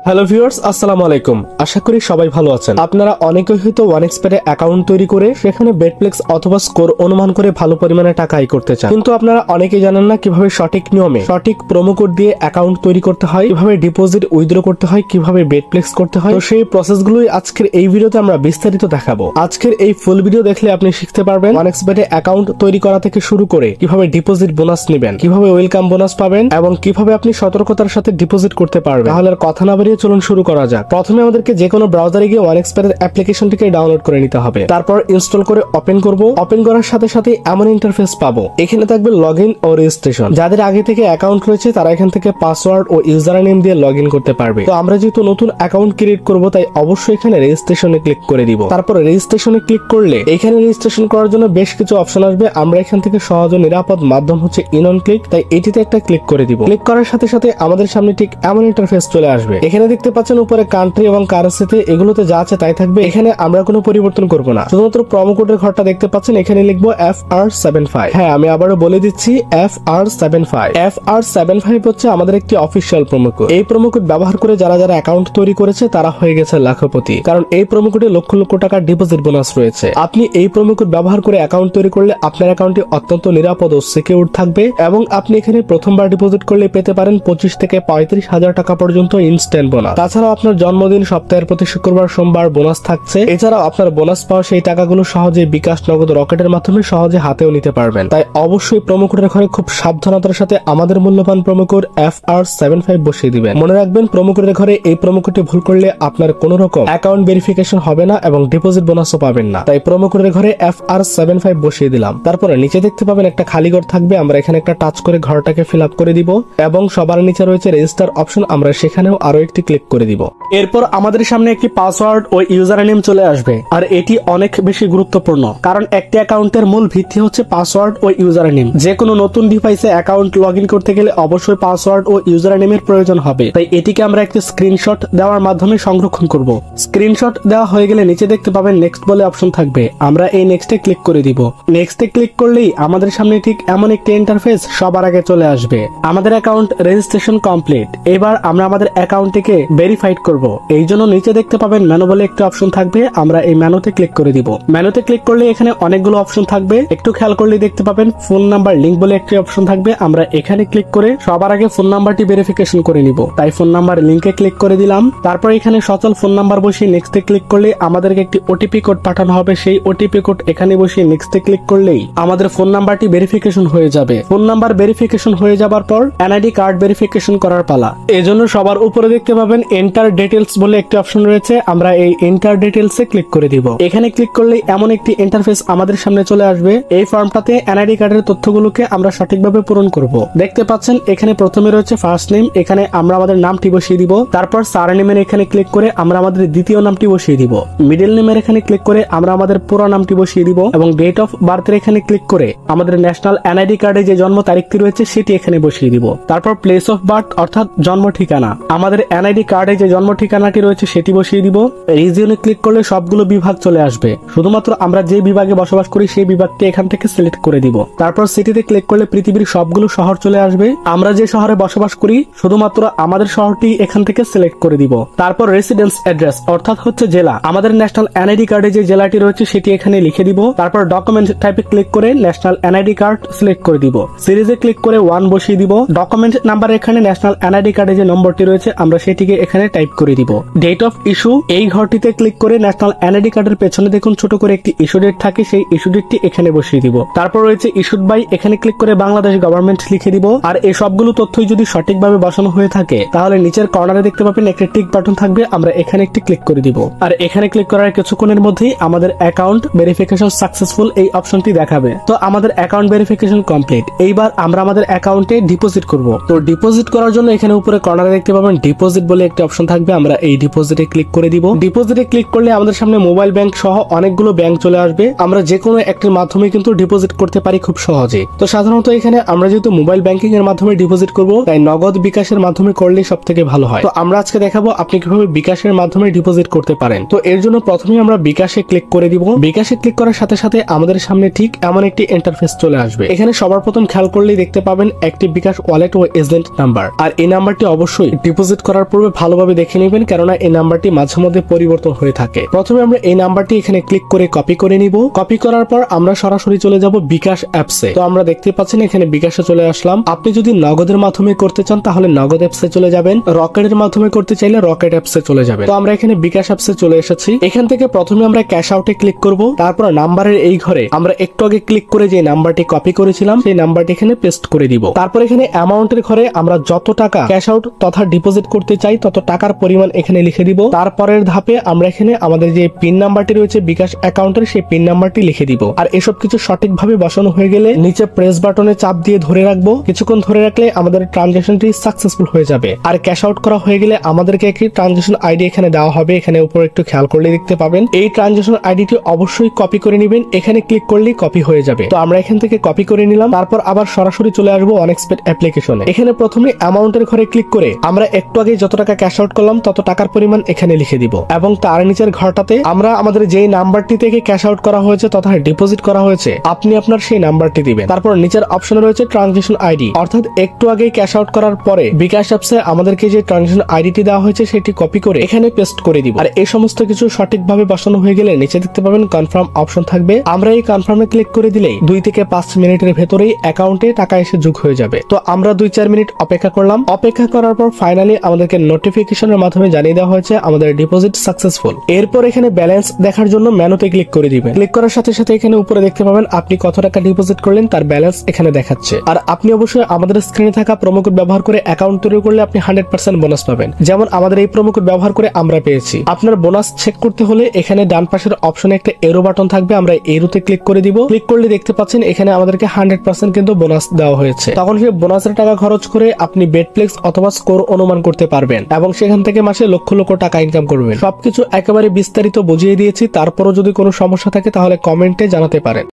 Hello viewers, আসসালামু আলাইকুম। আশা করি সবাই ভালো আছেন। আপনারা অনেকেই হয়তো ওয়ানএক্সপেটে অ্যাকাউন্ট তৈরি করে সেখানে বেটপ্লেক্স অথবা স্কোর অনুমান করে ভালো পরিমাণে টাকা আয় করতে চান, কিন্তু আপনারা অনেকেই জানেন না কিভাবে সঠিক নিয়মে সঠিক প্রোমো কোড দিয়ে অ্যাকাউন্ট তৈরি করতে হয়, কিভাবে ডিপোজিট উইথড্র করতে হয়, কিভাবে বেটপ্লেক্স করতে হয়। তো সেই প্রসেসগুলোই আজকের এই ভিডিওতে আমরা বিস্তারিত দেখাবো। আজকের এই ফুল ভিডিও দেখলে আপনি শিখতে পারবেন ওয়ানএক্সপেটে অ্যাকাউন্ট তৈরি করা থেকে শুরু করে কিভাবে ডিপোজিট বোনাস নেবেন, কিভাবে ওয়েলকাম বোনাস পাবেন এবং কিভাবে আপনি সতর্কতার সাথে ডিপোজিট করতে পারবেন। তাহলে আর কথা না বেরিয়ে চলুন শুরু করা যাক। প্রথমে আমাদেরকে যে কোনো ব্রাউজারে গিয়ে ওয়ানএক্সপেটের অ্যাপ্লিকেশনটিকে ডাউনলোড করে নিতে হবে। তারপর ইনস্টল করে ওপেন করব। ওপেন করার সাথে সাথে এমন ইন্টারফেস পাবো, এখানে থাকবে লগইন ও রেজিস্ট্রেশন। যাদের আগে থেকে অ্যাকাউন্ট রয়েছে তারা এখান থেকে পাসওয়ার্ড ও ইউজার নেম দিয়ে লগইন করতে পারবে। তো আমরা যেহেতু নতুন অ্যাকাউন্ট ক্রিয়েট করব, তাই অবশ্যই এখানে রেজিস্ট্রেশনে ক্লিক করে দিব। তারপর রেজিস্ট্রেশনে ক্লিক করলে এখানে রেজিস্ট্রেশন করার জন্য বেশ কিছু অপশন আসবে। আমরা এখান থেকে সহজ ও নিরাপদ মাধ্যম হচ্ছে ইন অন ক্লিক, তাই এটিতে একটা ক্লিক করে দিব। ক্লিক করার সাথে সাথে আমাদের সামনে ঠিক এমন ইন্টারফেস চলে আসবে। এখানে দেখতে পাচ্ছেন উপরে কান্ট্রি এবং কারেন্সিতে এগুলোতে যা আছে তাই থাকবে। এখানে আমরা কোনো পরিবর্তন করব না, শুধুমাত্র প্রোমো কোডের ঘরটা দেখতে পাচ্ছেন, এখানে লিখবো FR75। হ্যাঁ, আমি আবারও বলে দিচ্ছি FR75। FR75 হচ্ছে আমাদের একটি অফিসিয়াল প্রোমো কোড। এই প্রোমো কোড ব্যবহার করে যারা যারা অ্যাকাউন্ট তৈরি করেছে তারা হয়ে গেছে লাখপতি, কারণ এই প্রোমো কোডে লক্ষ লক্ষ টাকার ডিপোজিট বোনাস রয়েছে। আপনি এই প্রোমো কোড ব্যবহার করে অ্যাকাউন্ট তৈরি করলে আপনার অ্যাকাউন্টটি অত্যন্ত নিরাপদ ও সিকিউর থাকবে এবং আপনি এখানে প্রথমবার ডিপোজিট করলে পেতে পারেন 25 থেকে 35,000 টাকা পর্যন্ত ইনস্ট্যান্ট বোনাস। তাছাড়াও আপনার জন্মদিন, সপ্তাহের প্রতি শুক্রবার, সোমবার বোনাস থাকছে। এছাড়াও আপনার বোনাস পাওয়া সেই টাকাগুলো সহজে বিকাশ, নগদ, রকেটের মাধ্যমে সহজে হাতেও নিতে পারবেন। তাই অবশ্যই প্রোমো কোডের ঘরে খুব সাবধানতার সাথে আমাদের মূল্যবান প্রোমো কোড FR75 বসিয়ে দিবেন। মনে রাখবেন, প্রোমো কোডের ঘরে এই প্রোমো কোডটি ভুল করলে আপনার কোনো রকম অ্যাকাউন্ট ভেরিফিকেশন হবে না এবং ডিপোজিট বোনাসও পাবেন না। তাই প্রোমো কোডের ঘরে FR75 বসিয়ে দিলাম। তারপরে নিচে দেখতে পাবেন একটা খালি ঘর থাকবে। আমরা এখানে একটা টাচ করে ঘরটাকে ফিল আপ করে দিব এবং সবার নিচে রয়েছে রেজিস্টার অপশন, আমরা সেখানেও আরো একটি ক্লিক করে দিব। এরপর আমাদের সামনে একটি পাসওয়ার্ড ও ইউজার নেম চলে আসবে, আর এটি অনেক বেশি গুরুত্বপূর্ণ, কারণ একটি অ্যাকাউন্টের মূল ভিত্তি হচ্ছে পাসওয়ার্ড ও ইউজার নেম। যে কোনো নতুন ডিভাইসে অ্যাকাউন্ট লগইন করতে গেলে অবশ্যই পাসওয়ার্ড ও ইউজার নেমের প্রয়োজন হবে। তাই এটিকে আমরা একটি স্ক্রিনশট দেওয়ার মাধ্যমে সংরক্ষণ করব। স্ক্রিনশট দেওয়া হয়ে গেলে নিচে দেখতে পাবেন নেক্সট বলে অপশন থাকবে। আমরা এই নেক্সটে ক্লিক করে দিব। নেক্সটে ক্লিক করলেই আমাদের সামনে ঠিক এমন একটি ইন্টারফেস সবার আগে চলে আসবে। আমাদের অ্যাকাউন্ট রেজিস্ট্রেশন কমপ্লিট। এবার আমরা আমাদের অ্যাকাউন্টটিকে ভেরিফাইড করব। এই জন্য নিচে দেখতে পাবেন মেনু বলে একটি অপশন থাকবে। আমরা এই মেনুতে ক্লিক করে দিব। মেনুতে ক্লিক করলে এখানে অনেকগুলো অপশন থাকবে। একটু খেয়াল করলে দেখতে পাবেন ফোন নাম্বার লিংক বলে একটি অপশন থাকবে। আমরা এখানে ক্লিক করে সবার আগে ফোন নাম্বারটি ভেরিফিকেশন করে নিব। তাই ফোন নাম্বার লিংকে ক্লিক করে দিলাম। তারপর এখানে সচল ফোন নাম্বার বসিয়ে নেক্সটে ক্লিক করলে আমাদেরকে একটি ওটিপি কোড পাঠানো হবে। সেই ওটিপি কোড এখানে বসিয়ে নেক্সটে ক্লিক করলেই আমাদের ফোন নাম্বারটি ভেরিফিকেশন হয়ে যাবে। ফোন নাম্বার ভেরিফিকেশন হয়ে যাবার পর এনআইডি কার্ড ভেরিফিকেশন করার পালা। এজন্য সবার উপরে দেখতে পাবেন এন্টার ডিটেইলস বলে একটি অপশন রয়েছে। আমরা এই এন্টার ডিটেইলসে ক্লিক করে দিব। এখানে ক্লিক করলেই এমন একটি ইন্টারফেস আমাদের সামনে চলে আসবে। এই ফর্মটাতে এনআইডি কার্ডের তথ্যগুলোকে আমরা সঠিকভাবে পূরণ করব। দেখতে পাচ্ছেন এখানে প্রথমে রয়েছে ফার্স্ট নেম, এখানে আমরা আমাদের নামটি বসিয়ে দিব। তারপর সারনেমের এখানে ক্লিক করে আমরা আমাদের দ্বিতীয় নামটি বসিয়ে দিব। মিডল নেমের এখানে ক্লিক করে আমরা আমাদের পুরো নামটি বসিয়ে দিব এবং ডেট অফ বার্থের এখানে ক্লিক করে আমাদের ন্যাশনাল এনআইডি কার্ডে যে জন্ম তারিখটি রয়েছে সেটি এখানে বসিয়ে দিব। তারপর প্লেস অফ বার্থ অর্থাৎ জন্ম ঠিকানা, আমাদের এনআইডি কার্ডে যে জন্ম ঠিকানাটি রয়েছে সেটি বসিয়ে দিব। রিজিয়নে ক্লিক করলে সবগুলো বিভাগ চলে আসবে। শুধুমাত্র আমরা যে বিভাগে বসবাস করি সেই বিভাগটি এখান থেকে সিলেক্ট করে দিব। তারপর সিটিতে ক্লিক করলে পৃথিবীর সবগুলো শহর চলে আসবে। আমরা যে শহরে বসবাস করি শুধুমাত্র আমাদের শহরটি এখান থেকে সিলেক্ট করে দিব। তারপর রেসিডেন্স অ্যাড্রেস অর্থাৎ হচ্ছে জেলা, আমাদের ন্যাশনাল এনআইডি কার্ডে যে জেলাটি রয়েছে সেটি এখানে লিখে দিব। তারপর ডকুমেন্ট টাইপে ক্লিক করে ন্যাশনাল এনআইডি কার্ড সিলেক্ট করে দিব। সিরিজে ক্লিক করে 1 বসিয়ে দিব। ডকুমেন্ট নাম্বার এখানে ন্যাশনাল এনআইডি কার্ডে যে নম্বরটি রয়েছে আমরা সেটিকে এখানে টাইপ করে দিব। ডেট অফ ইস্যু, এই ঘরটিতে ক্লিক করে ন্যাশনাল এনআইডি কার্ডের পেছনে দেখুন ছোট করে একটি ইস্যু ডেট থাকে, সেই ইস্যু ডেটটি এখানে বসিয়ে দিব। তারপর রয়েছে ইস্যুড বাই, এখানে ক্লিক করে বাংলাদেশ গভর্নমেন্ট লিখে দিব। আর এই সবগুলো তথ্যই যদি সঠিকভাবে বসানো হয়ে থাকে তাহলে নিচের কর্নারে দেখতে পাবেন একটা টিক বাটন থাকবে, আমরা এখানে একটি ক্লিক করে দিব। আর এখানে ক্লিক করার কিছুক্ষণের মধ্যেই আমাদের অ্যাকাউন্ট ভেরিফিকেশন সাকসেসফুল এই অপশনটি দেখাবে। তো আমাদের অ্যাকাউন্ট ভেরিফিকেশন কমপ্লিট। এইবার আমরা আমাদের অ্যাকাউন্টে ডিপোজিট করব। তো ডিপোজিট করার জন্য এখানে উপরে কর্নারে দেখতে পাবেন ডিপোজিট বলে একটি অপশন থাকবে। আমরা এই ডিপোজিটে ক্লিক করে দিব। ডিপোজিটে ক্লিক করলে আমাদের সামনে মোবাইল ব্যাংক সহ অনেকগুলো ব্যাংক চলে আসবে। আমরা যে কোনো একটির মাধ্যমে কিন্তু ডিপোজিট করতে পারি খুব সহজে। তো সাধারণত এখানে আমরা যেহেতু মোবাইল ব্যাংকিং এর মাধ্যমে ডিপোজিট করব, তাই নগদ বিকাশের মাধ্যমে করলে সব থেকে ভালো হয়। তো আমরা আজকে দেখাবো আপনি কিভাবে বিকাশের মাধ্যমে ডিপোজিট করতে পারেন। তো এর জন্য প্রথমে আমরা বিকাশে ক্লিক করে দিব। বিকাশে ক্লিক করার সাথে সাথে আমাদের সামনে ঠিক এমন একটি ইন্টারফেস চলে আসবে। এখানে সবার প্রথম খেয়াল করলেই দেখতে পাবেন একটি বিকাশ ওয়ালেট ও এজেন্ট নাম্বার। আর এই নাম্বারটি অবশ্যই ডিপোজিট করার পূর্বে ভালোভাবে দেখে দেখে নেবেন, কেননা এই নাম্বারটি মাঝে মধ্যে পরিবর্তন হয়ে থাকে। প্রথমে আমরা এই নাম্বারটি এখানে ক্লিক করে কপি করে নিব। কপি করার পর আমরা সরাসরি চলে যাব বিকাশ অ্যাপসে। তো আমরা দেখতে পাচ্ছেন এখানে বিকাশে চলে আসলাম। আপনি যদি নগদের মাধ্যমে করতে চান তাহলে নগদ অ্যাপসে চলে যাবেন, রকেটের মাধ্যমে করতে চাইলে রকেট অ্যাপসে চলে যাবেন। তো আমরা এখানে বিকাশ অ্যাপসে চলে এসেছি। এখান থেকে প্রথমে আমরা ক্যাশ আউটে ক্লিক করব। তারপর নাম্বারের এই ঘরে আমরা একটু আগে ক্লিক করে যে নাম্বারটি কপি করেছিলাম সেই নাম্বারটি এখানে পেস্ট করে দিব। তারপর এখানে অ্যামাউন্টের ঘরে আমরা যত টাকা ক্যাশ আউট তথা ডিপোজিট করতে চাই তত টাকার পরিমাণ এখানে লিখে দিব। তারপরের ধাপে আমরা এখানে আমাদের যে পিন নাম্বারটি রয়েছে বিকাশ অ্যাকাউন্টের সেই পিন নাম্বারটি লিখে দিব। আর এসব কিছু সঠিকভাবে বসানো হয়ে গেলে নিচে প্রেস বাটনে চাপ দিয়ে ধরে রাখবো। কিছুক্ষণ ধরে রাখলে আমাদের ট্রানজাকশনটি সাকসেসফুল হয়ে যাবে। আর ক্যাশ আউট করা হয়ে গেলে আমাদেরকে একটি ট্রানজাকশন আইডি এখানে দেওয়া হবে। এখানে উপরে একটু খেয়াল করলে দেখতে পাবেন। এই ট্রানজাকশন আইডিটি অবশ্যই কপি করে নেবেন। এখানে ক্লিক করলেই কপি হয়ে যাবে। তো আমরা এখান থেকে কপি করে নিলাম। তারপর আবার সরাসরি চলে আসবো অনেক্সপেড অ্যাপ্লিকেশনে। এখানে প্রথমে অ্যামাউন্টের ঘরে ক্লিক করে আমরা একটু আগে যত টাকা ক্যাশ আউট করলাম তত টাকার পরিমাণ এখানে লিখে দিব এবং তার নিচের ঘরটাতে আমরা আমাদের যেই নাম্বারটি থেকে ক্যাশ আউট করা হয়েছে তথা ডিপোজিট করা হয়েছে আপনি আপনার সেই নাম্বারটি দিবেন। তারপর নিচের অপশনে রয়েছে ট্রানজাকশন আইডি, অর্থাৎ একটু আগে ক্যাশ আউট করার পরে বিকাশ অ্যাপসে আমাদেরকে যে ট্রানজাকশন আইডিটি দেওয়া হয়েছে সেটি কপি করে এখানে পেস্ট করে দিব। আর এই সমস্ত কিছু সঠিকভাবে বসানো হয়ে গেলে নিচে দেখতে পাবেন কনফার্ম অপশন থাকবে। আমরা এই কনফার্মে ক্লিক করে দিলেই 2 থেকে 5 মিনিটের ভেতরেই অ্যাকাউন্টে টাকা এসে যোগ হয়ে যাবে। তো আমরা 2-4 মিনিট অপেক্ষা করলাম। অপেক্ষা করার পর ফাইনালি আমাদেরকে নোটিফিকেশনের মাধ্যমে জানিয়ে দেওয়া হয়েছে আমাদের ডিপোজিট সাকসেসফুল। এরপর এখানে ব্যালেন্স দেখার জন্য মেনুতে ক্লিক করে দিবেন। ক্লিক করার সাথে সাথে এখানে উপরে দেখতে পাবেন আপনি কত টাকা ডিপোজিট করলেন তার ব্যালেন্স এখানে দেখাচ্ছে। আর আপনি অবশ্যই আমাদের স্ক্রিনে থাকা প্রোমো কোড ব্যবহার করে অ্যাকাউন্ট তৈরি করলে আপনি 100% বোনাস পাবেন। যেমন আমাদের এই প্রোমো কোড ব্যবহার করে আমরা পেয়েছি। আপনার বোনাস চেক করতে হলে এখানে ডান পাশের অপশনে একটা এরো বাটন থাকবে, আমরা এরোতে ক্লিক করে দিব। ক্লিক করলে দেখতে পাচ্ছেন এখানে আমাদেরকে 100% কিন্তু বোনাস দেওয়া হয়েছে। তখন সেই বোনাসের টাকা খরচ করে আপনি বেটপ্লেক্স অথবা স্কোর অনুমান করতে পারবেন এবং সেখান থেকে মাসে লক্ষ লক্ষ টাকা ইনকাম করবেন। সবকিছু একেবারে বিস্তারিত বুঝিয়ে দিয়েছি। তারপরও যদি কোনো সমস্যা থাকে তাহলে কমেন্টে জানাতে পারেন।